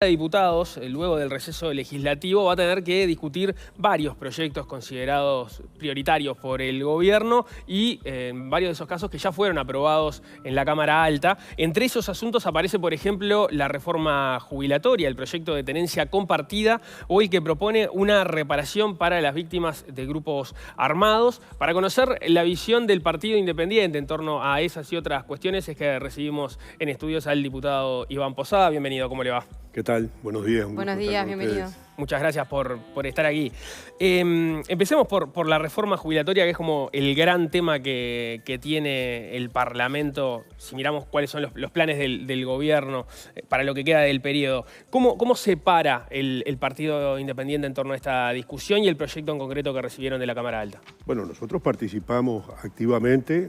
de Diputados, luego del receso legislativo, va a tener que discutir varios proyectos considerados prioritarios por el gobierno y en varios de esos casos que ya fueron aprobados en la Cámara Alta. Entre esos asuntos aparece, por ejemplo, la reforma jubilatoria, el proyecto de tenencia compartida o el que propone una reparación para las víctimas de grupos armados. Para conocer la visión del Partido Independiente en torno a esas y otras cuestiones es que recibimos en estudios al diputado Iván Posada. Bienvenido, ¿cómo le va? ¿Qué tal? Buenos días. Buenos días, bienvenido. Muchas gracias por estar aquí. Empecemos por la reforma jubilatoria, que es como el gran tema que tiene el Parlamento, si miramos cuáles son los planes del gobierno para lo que queda del periodo. ¿Cómo se para el Partido Independiente en torno a esta discusión y el proyecto en concreto que recibieron de la Cámara Alta? Bueno, nosotros participamos activamente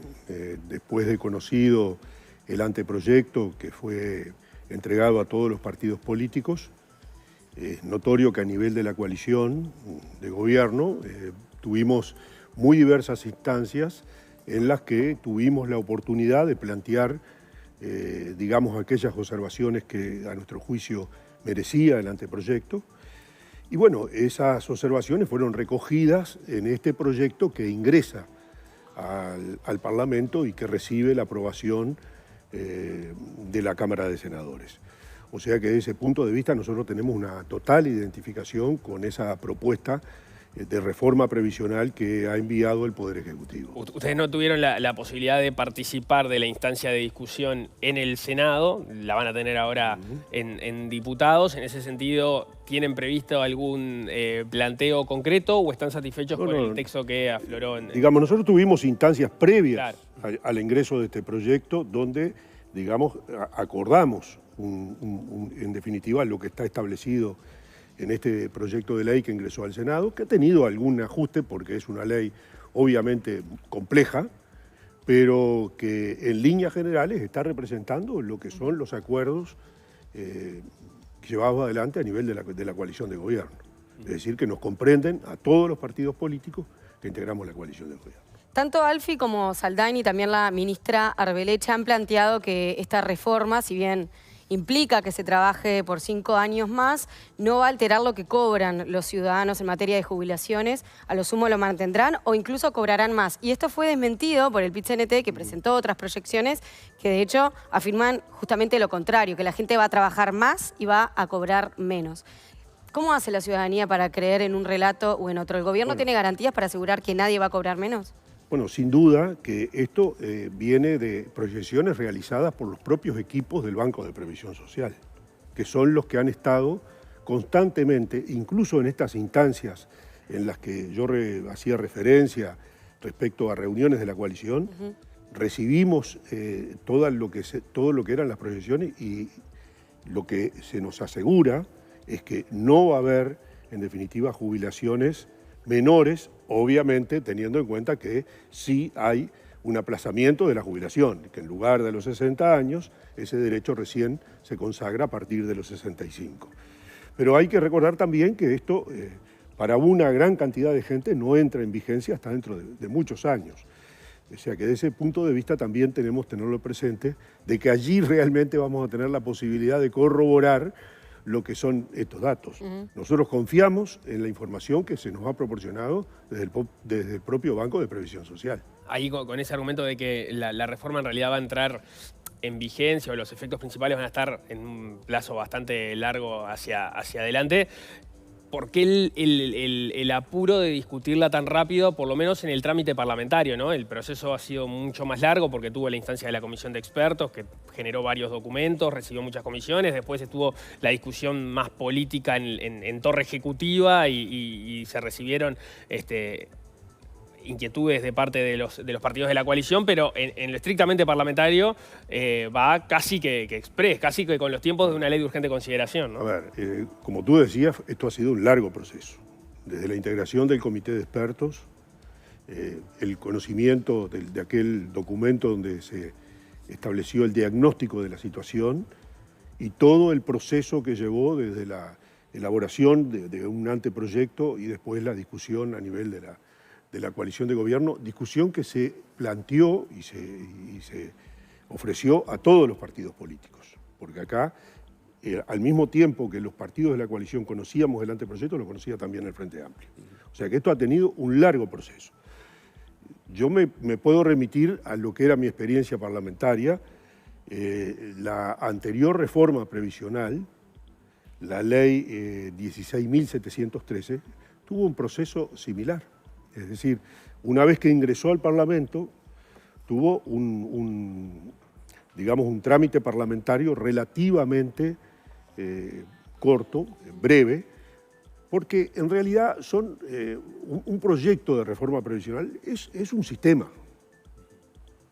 después de conocido el anteproyecto que fue entregado a todos los partidos políticos. Es notorio que a nivel de la coalición de gobierno tuvimos muy diversas instancias en las que tuvimos la oportunidad de plantear, digamos, aquellas observaciones que a nuestro juicio merecía el anteproyecto. Y bueno, esas observaciones fueron recogidas en este proyecto que ingresa al Parlamento y que recibe la aprobación de la Cámara de Senadores. O sea que desde ese punto de vista nosotros tenemos una total identificación con esa propuesta de reforma previsional que ha enviado el Poder Ejecutivo. Ustedes no tuvieron la posibilidad de participar de la instancia de discusión en el Senado, la van a tener ahora en diputados. En ese sentido, ¿tienen previsto algún planteo concreto o están satisfechos con el texto que afloró? Digamos, nosotros tuvimos instancias previas Claro. al ingreso de este proyecto donde, digamos, acordamos en definitiva lo que está establecido en este proyecto de ley que ingresó al Senado, que ha tenido algún ajuste porque es una ley obviamente compleja, pero que en líneas generales está representando lo que son los acuerdos llevados adelante a nivel de la coalición de gobierno. Es decir, que nos comprenden a todos los partidos políticos que integramos la coalición de gobierno. Tanto Alfi como Saldain y también la ministra Arbelecha han planteado que esta reforma, si bien implica que se trabaje por 5 años más, no va a alterar lo que cobran los ciudadanos en materia de jubilaciones. A lo sumo lo mantendrán o incluso cobrarán más. Y esto fue desmentido por el PIT-CNT, que presentó otras proyecciones que de hecho afirman justamente lo contrario, que la gente va a trabajar más y va a cobrar menos. ¿Cómo hace la ciudadanía para creer en un relato o en otro? ¿El gobierno tiene garantías para asegurar que nadie va a cobrar menos? Bueno, sin duda que esto viene de proyecciones realizadas por los propios equipos del Banco de Previsión Social, que son los que han estado constantemente, incluso en estas instancias en las que yo hacía referencia respecto a reuniones de la coalición, recibimos todo lo que eran las proyecciones y lo que se nos asegura es que no va a haber, en definitiva, jubilaciones menores, obviamente teniendo en cuenta que sí hay un aplazamiento de la jubilación, que en lugar de los 60 años, ese derecho recién se consagra a partir de los 65. Pero hay que recordar también que esto, para una gran cantidad de gente, no entra en vigencia hasta dentro de muchos años. O sea que desde ese punto de vista también tenemos que tenerlo presente, de que allí realmente vamos a tener la posibilidad de corroborar lo que son estos datos. Nosotros confiamos en la información que se nos ha proporcionado desde el propio Banco de Previsión Social. Ahí con ese argumento de que la reforma en realidad va a entrar en vigencia o los efectos principales van a estar en un plazo bastante largo hacia adelante, ¿por qué el apuro de discutirla tan rápido, por lo menos en el trámite parlamentario, ¿no? El proceso ha sido mucho más largo porque tuvo la instancia de la comisión de expertos que generó varios documentos, recibió muchas comisiones, después estuvo la discusión más política en torre ejecutiva y se recibieron inquietudes de parte de los partidos de la coalición, pero en lo estrictamente parlamentario va casi que express, casi que con los tiempos de una ley de urgente consideración, ¿no? A ver, como tú decías, esto ha sido un largo proceso. Desde la integración del comité de expertos, el conocimiento de aquel documento donde se estableció el diagnóstico de la situación y todo el proceso que llevó desde la elaboración de un anteproyecto y después la discusión a nivel de la coalición de gobierno, discusión que se planteó y se ofreció a todos los partidos políticos, porque acá al mismo tiempo que los partidos de la coalición conocíamos el anteproyecto, lo conocía también el Frente Amplio. O sea que esto ha tenido un largo proceso. Yo me puedo remitir a lo que era mi experiencia parlamentaria. La anterior reforma previsional, la ley 16.713, tuvo un proceso similar. Es decir, una vez que ingresó al Parlamento, tuvo digamos, un trámite parlamentario relativamente corto, breve, porque en realidad son un proyecto de reforma previsional es un sistema,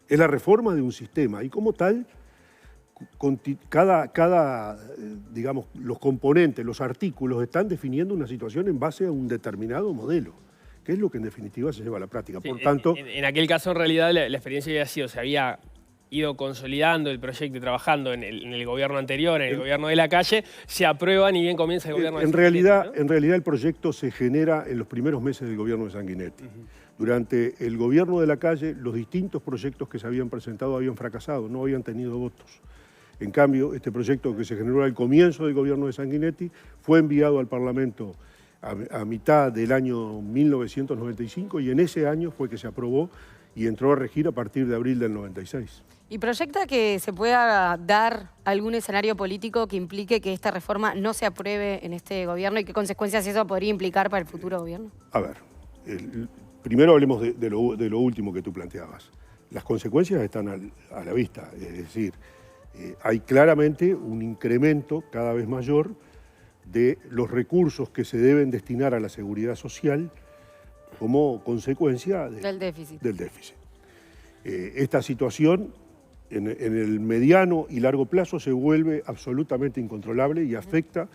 es la reforma de un sistema y como tal, digamos, los componentes, los artículos están definiendo una situación en base a un determinado modelo, que es lo que en definitiva se lleva a la práctica. Sí, por tanto, en aquel caso, en realidad, la experiencia había sido, se había ido consolidando el proyecto y trabajando en el gobierno anterior, en el gobierno de la calle, se aprueba ni bien comienza el gobierno de Sanguinetti, ¿no? En realidad el proyecto se genera en los primeros meses del gobierno de Sanguinetti. Durante el gobierno de la calle, los distintos proyectos que se habían presentado habían fracasado, no habían tenido votos. En cambio, este proyecto que se generó al comienzo del gobierno de Sanguinetti fue enviado al Parlamento a mitad del año 1995 y en ese año fue que se aprobó y entró a regir a partir de abril del 96. ¿Y proyecta que se pueda dar algún escenario político que implique que esta reforma no se apruebe en este gobierno y qué consecuencias eso podría implicar para el futuro gobierno? A ver, primero hablemos de lo último que tú planteabas. Las consecuencias están a la vista, es decir, hay claramente un incremento cada vez mayor de los recursos que se deben destinar a la seguridad social como consecuencia del déficit. Esta situación en el mediano y largo plazo se vuelve absolutamente incontrolable y afecta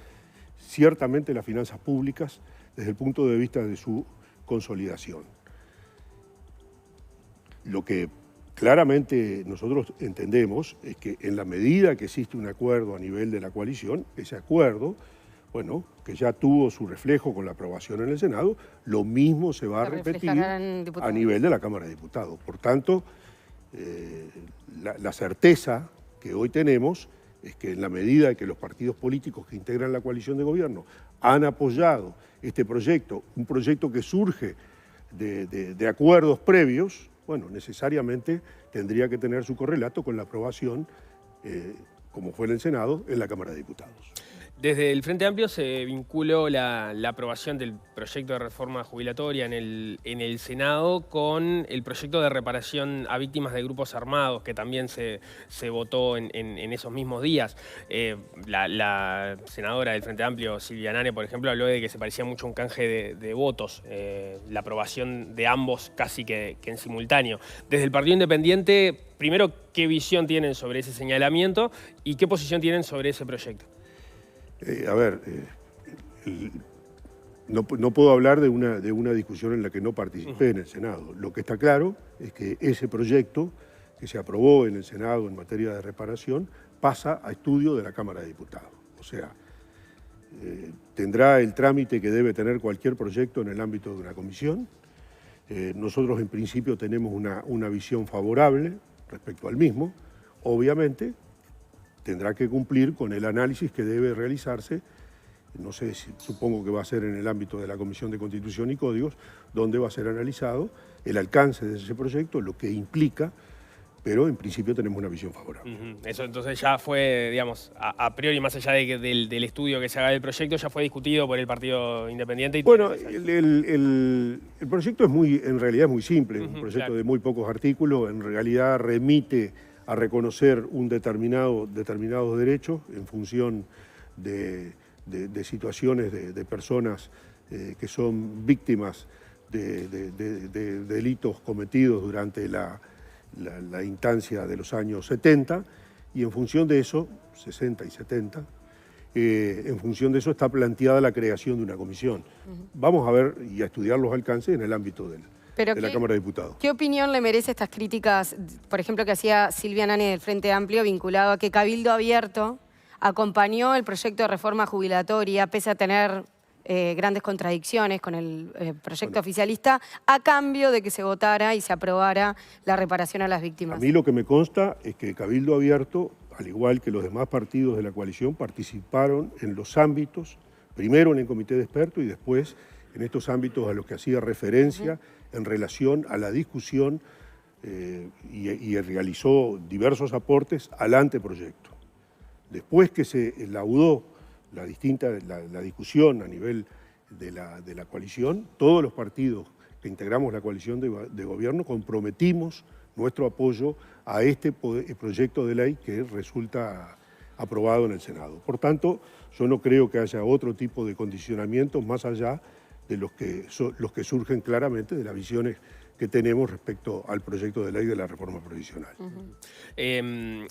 ciertamente las finanzas públicas desde el punto de vista de su consolidación. Lo que claramente nosotros entendemos es que en la medida que existe un acuerdo a nivel de la coalición, ese acuerdo, bueno, que ya tuvo su reflejo con la aprobación en el Senado, lo mismo se va a repetir a nivel de la Cámara de Diputados. Por tanto, la certeza que hoy tenemos es que en la medida que los partidos políticos que integran la coalición de gobierno han apoyado este proyecto, un proyecto que surge de acuerdos previos, bueno, necesariamente tendría que tener su correlato con la aprobación, como fue en el Senado, en la Cámara de Diputados. Desde el Frente Amplio se vinculó la aprobación del proyecto de reforma jubilatoria en el Senado con el proyecto de reparación a víctimas de grupos armados, que también se votó en esos mismos días. La senadora del Frente Amplio, Silvia Nane, por ejemplo, habló de que se parecía mucho a un canje de votos, la aprobación de ambos casi que en simultáneo. Desde el Partido Independiente, primero, ¿qué visión tienen sobre ese señalamiento y qué posición tienen sobre ese proyecto? No puedo hablar de una discusión en la que no participé en el Senado. Lo que está claro es que ese proyecto que se aprobó en el Senado en materia de reparación pasa a estudio de la Cámara de Diputados. O sea, tendrá el trámite que debe tener cualquier proyecto en el ámbito de una comisión. Nosotros en principio tenemos una visión favorable respecto al mismo. Obviamente tendrá que cumplir con el análisis que debe realizarse, no sé, supongo que va a ser en el ámbito de la Comisión de Constitución y Códigos, donde va a ser analizado el alcance de ese proyecto, lo que implica, pero en principio tenemos una visión favorable. Eso entonces ya fue, digamos, a priori, más allá del estudio que se haga del proyecto, ya fue discutido por el Partido Independiente. Y bueno, el proyecto en realidad es muy simple, un proyecto de muy pocos artículos, en realidad remite a reconocer determinados derechos en función de situaciones de personas que son víctimas de delitos cometidos durante la instancia de los años 70 y en función de eso, 60 y 70, en función de eso está planteada la creación de una comisión. Vamos a ver y a estudiar los alcances en el ámbito de la Cámara de Diputados. ¿Qué opinión le merece estas críticas, por ejemplo, que hacía Silvia Nane del Frente Amplio, vinculado a que Cabildo Abierto acompañó el proyecto de reforma jubilatoria, pese a tener grandes contradicciones con el proyecto oficialista, a cambio de que se votara y se aprobara la reparación a las víctimas? A mí lo que me consta es que Cabildo Abierto al igual que los demás partidos de la coalición, participaron en los ámbitos, primero en el comité de expertos y después en estos ámbitos a los que hacía referencia en relación a la discusión y realizó diversos aportes al anteproyecto. Después que se laudó la discusión a nivel de la coalición, todos los partidos que integramos la coalición de gobierno comprometimos nuestro apoyo a este proyecto de ley que resulta aprobado en el Senado. Por tanto, yo no creo que haya otro tipo de condicionamientos más allá de los que surgen claramente de las visiones que tenemos respecto al proyecto de ley de la reforma previsional.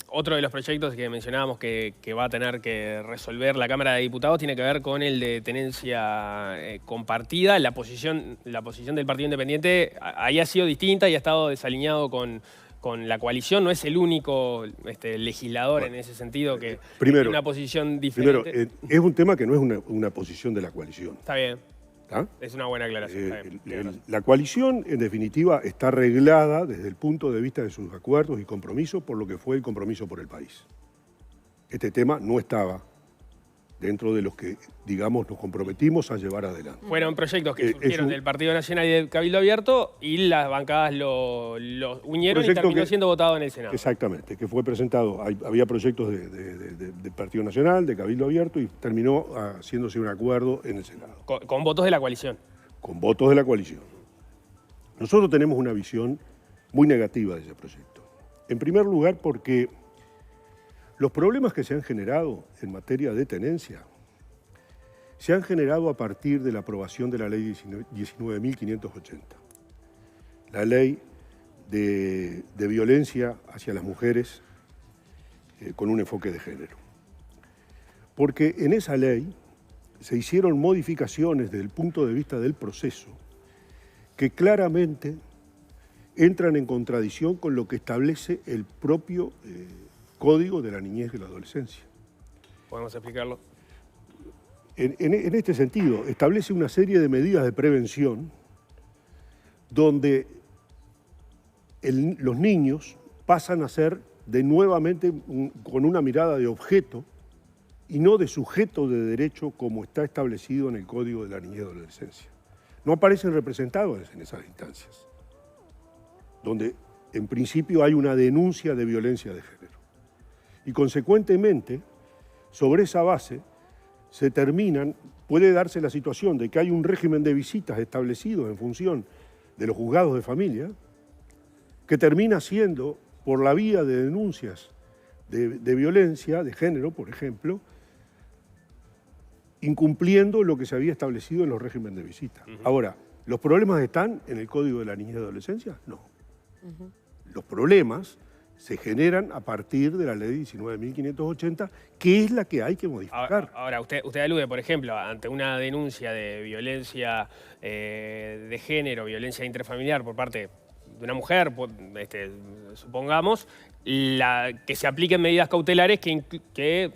Otro de los proyectos que mencionábamos que va a tener que resolver la Cámara de Diputados tiene que ver con el de tenencia compartida. La posición del Partido Independiente ahí ha sido distinta y ha estado desalineado con la coalición. No es el único legislador en ese sentido que tiene una posición diferente. Primero, es un tema que no es una posición de la coalición. Está bien. ¿Ah? Es una buena aclaración. La coalición, en definitiva, está arreglada desde el punto de vista de sus acuerdos y compromisos por lo que fue el compromiso por el país. Este tema no estaba dentro de los que, digamos, nos comprometimos a llevar adelante. Fueron proyectos que surgieron del Partido Nacional y del Cabildo Abierto y las bancadas lo unieron y terminó siendo votado en el Senado. Exactamente, que fue presentado. Había proyectos del Partido Nacional, de Cabildo Abierto y terminó haciéndose un acuerdo en el Senado. Con votos de la coalición. Con votos de la coalición. Nosotros tenemos una visión muy negativa de ese proyecto. En primer lugar, porque los problemas que se han generado en materia de tenencia se han generado a partir de la aprobación de la ley 19.580, la ley de violencia hacia las mujeres con un enfoque de género. Porque en esa ley se hicieron modificaciones desde el punto de vista del proceso que claramente entran en contradicción con lo que establece el propio Código de la Niñez y la Adolescencia. ¿Podemos explicarlo? En este sentido, establece una serie de medidas de prevención donde los niños pasan a ser nuevamente con una mirada de objeto y no de sujeto de derecho como está establecido en el Código de la Niñez y la Adolescencia. No aparecen representados en esas instancias, donde en principio hay una denuncia de violencia de género. Y consecuentemente, sobre esa base, puede darse la situación de que hay un régimen de visitas establecido en función de los juzgados de familia, que termina siendo, por la vía de denuncias de violencia de género, por ejemplo, incumpliendo lo que se había establecido en los regímenes de visita. Ahora, ¿los problemas están en el Código de la Niñez y Adolescencia? No. Los problemas se generan a partir de la ley 19.580, que es la que hay que modificar. Ahora usted alude, por ejemplo, ante una denuncia de violencia de género, violencia intrafamiliar por parte de una mujer, supongamos, que se apliquen medidas cautelares que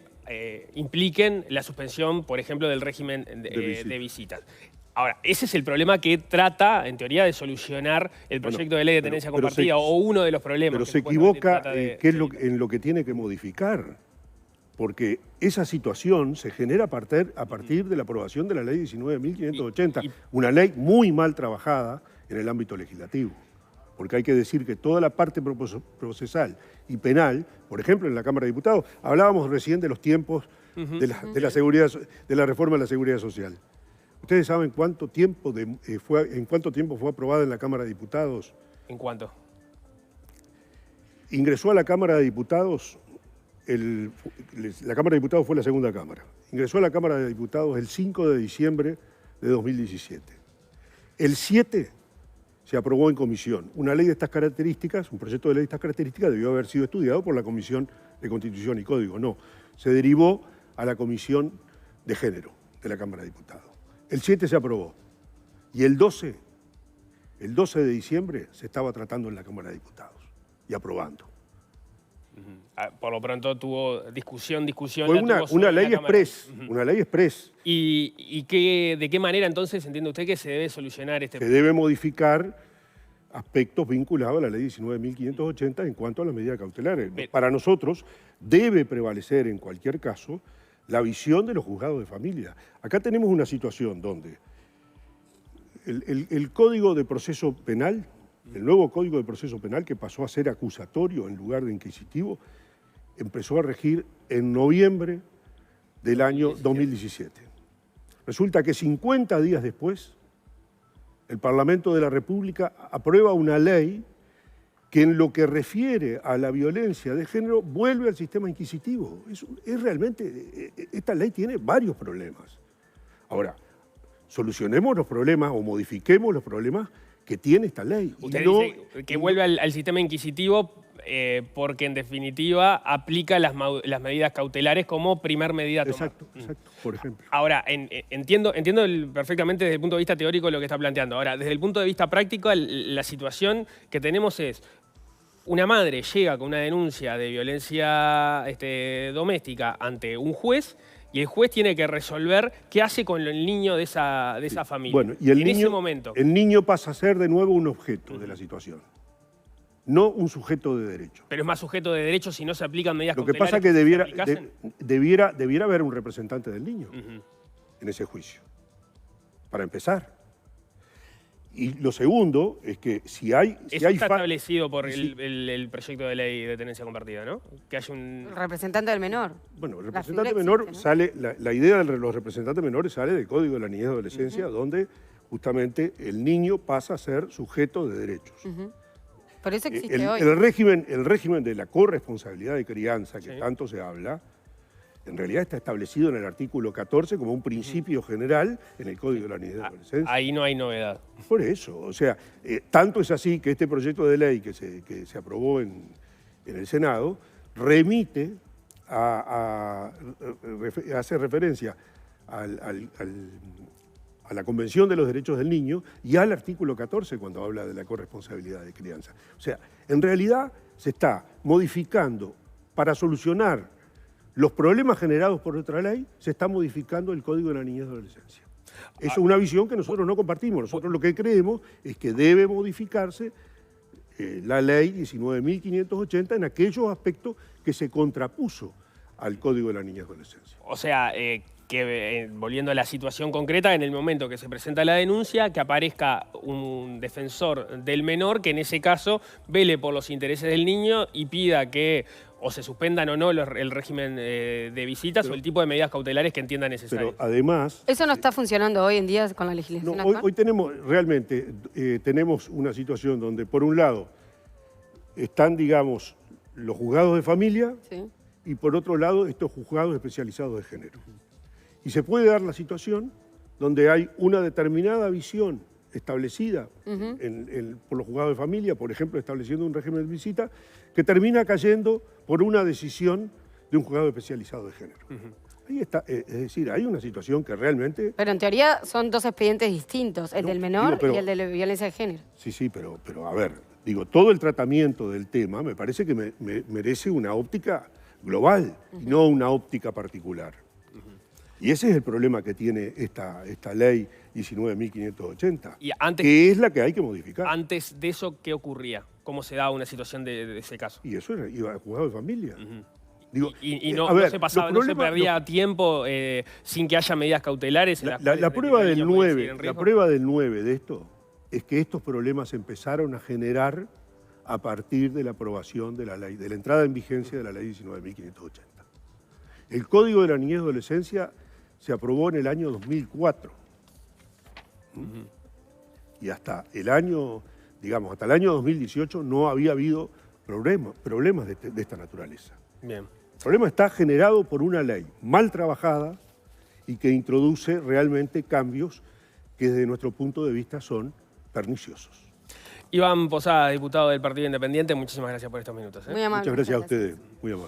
impliquen la suspensión, por ejemplo, del régimen de visitas. Ahora, ese es el problema que trata, en teoría, de solucionar el proyecto de ley de tenencia compartida, o uno de los problemas. Pero se equivoca en lo que tiene que modificar, porque esa situación se genera a partir de la aprobación de la ley 19.580, una ley muy mal trabajada en el ámbito legislativo. Porque hay que decir que toda la parte procesal y penal, por ejemplo, en la Cámara de Diputados, hablábamos recién de los tiempos de la reforma de la Seguridad Social. ¿Ustedes saben en cuánto tiempo fue aprobada en la Cámara de Diputados? ¿En cuánto? Ingresó a la Cámara de Diputados, la Cámara de Diputados fue la segunda Cámara. Ingresó a la Cámara de Diputados el 5 de diciembre de 2017. El 7 se aprobó en comisión. Una ley de estas características, un proyecto de ley de estas características debió haber sido estudiado por la Comisión de Constitución y Código. No, se derivó a la Comisión de Género de la Cámara de Diputados. El 7 se aprobó y el 12 de diciembre se estaba tratando en la Cámara de Diputados y aprobando. Por lo pronto tuvo discusión. Fue una ley express, una ley express. ¿Y de qué manera entonces entiende usted que se debe solucionar este problema? Se debe modificar aspectos vinculados a la ley 19.580 en cuanto a las medidas cautelares. Para nosotros debe prevalecer en cualquier caso la visión de los juzgados de familia. Acá tenemos una situación donde el Código de Proceso Penal, el nuevo Código de Proceso Penal, que pasó a ser acusatorio en lugar de inquisitivo, empezó a regir en noviembre del año 2017. Resulta que 50 días después, el Parlamento de la República aprueba una ley que en lo que refiere a la violencia de género vuelve al sistema inquisitivo. Es realmente, esta ley tiene varios problemas. Ahora, solucionemos los problemas o modifiquemos los problemas que tiene esta ley. Usted dice que vuelve al sistema inquisitivo porque en definitiva aplica las medidas cautelares como primer medida a tomar. Exacto, por ejemplo. Ahora, entiendo perfectamente desde el punto de vista teórico lo que está planteando. Ahora, desde el punto de vista práctico, la situación que tenemos es: una madre llega con una denuncia de violencia doméstica ante un juez y el juez tiene que resolver qué hace con el niño de esa familia. Bueno, y el niño pasa a ser de nuevo un objeto de la situación, no un sujeto de derecho. Pero es más sujeto de derecho si no se aplican medidas cautelares. Lo que pasa es que debiera haber un representante del niño en ese juicio, para empezar. Y lo segundo es que si hay... Eso está establecido por el proyecto de ley de tenencia compartida, ¿no? Que haya un... El representante del menor. Bueno, el representante menor existe, ¿no? Sale... La idea de los representantes menores sale del Código de la Niñez y Adolescencia, donde justamente el niño pasa a ser sujeto de derechos. Por eso existe hoy. El régimen de la corresponsabilidad de crianza, que tanto se habla, en realidad está establecido en el artículo 14 como un principio general en el Código de la Niñez y Adolescencia. Ahí no hay novedad. Por eso, o sea, tanto es así que este proyecto de ley que se aprobó en el Senado remite hace referencia a la Convención de los Derechos del Niño y al artículo 14 cuando habla de la corresponsabilidad de crianza. O sea, en realidad se está modificando para solucionar los problemas generados por otra ley, se está modificando el Código de la Niñez y Adolescencia. Esa es una visión que nosotros no compartimos. Nosotros lo que creemos es que debe modificarse la ley 19.580 en aquellos aspectos que se contrapuso al Código de la Niñez y Adolescencia. O sea, volviendo a la situación concreta, en el momento que se presenta la denuncia, que aparezca un defensor del menor que en ese caso vele por los intereses del niño y pida que o se suspendan o no el régimen de visitas o el tipo de medidas cautelares que entienda necesario. Pero además... ¿Eso no está funcionando hoy en día con la legislación actual? Hoy tenemos una situación donde, por un lado, están, digamos, los juzgados de familia y, por otro lado, estos juzgados especializados de género. Y se puede dar la situación donde hay una determinada visión establecida por los juzgados de familia, por ejemplo, estableciendo un régimen de visita, que termina cayendo por una decisión de un juzgado especializado de género. Ahí está, es decir, hay una situación que realmente... Pero en teoría son dos expedientes distintos, el del menor y el de la violencia de género. Sí, pero a ver, todo el tratamiento del tema me parece que merece una óptica global y no una óptica particular. Y ese es el problema que tiene esta ley 19.580, que es la que hay que modificar. Antes de eso, ¿qué ocurría? ¿Cómo se daba una situación de ese caso? Y eso iba al juzgado de familia. Digo, no se perdía tiempo sin que haya medidas cautelares. La prueba del 9 de esto es que estos problemas se empezaron a generar a partir de la aprobación de la ley, de la entrada en vigencia de la ley 19.580. El Código de la Niñez y Adolescencia se aprobó en el año 2004. Y hasta el año 2018 no había habido problemas de esta naturaleza. Bien. El problema está generado por una ley mal trabajada y que introduce realmente cambios que desde nuestro punto de vista son perniciosos. Iván Posada, diputado del Partido Independiente, muchísimas gracias por estos minutos. Muy amable. Muchas gracias a ustedes. Muy amable.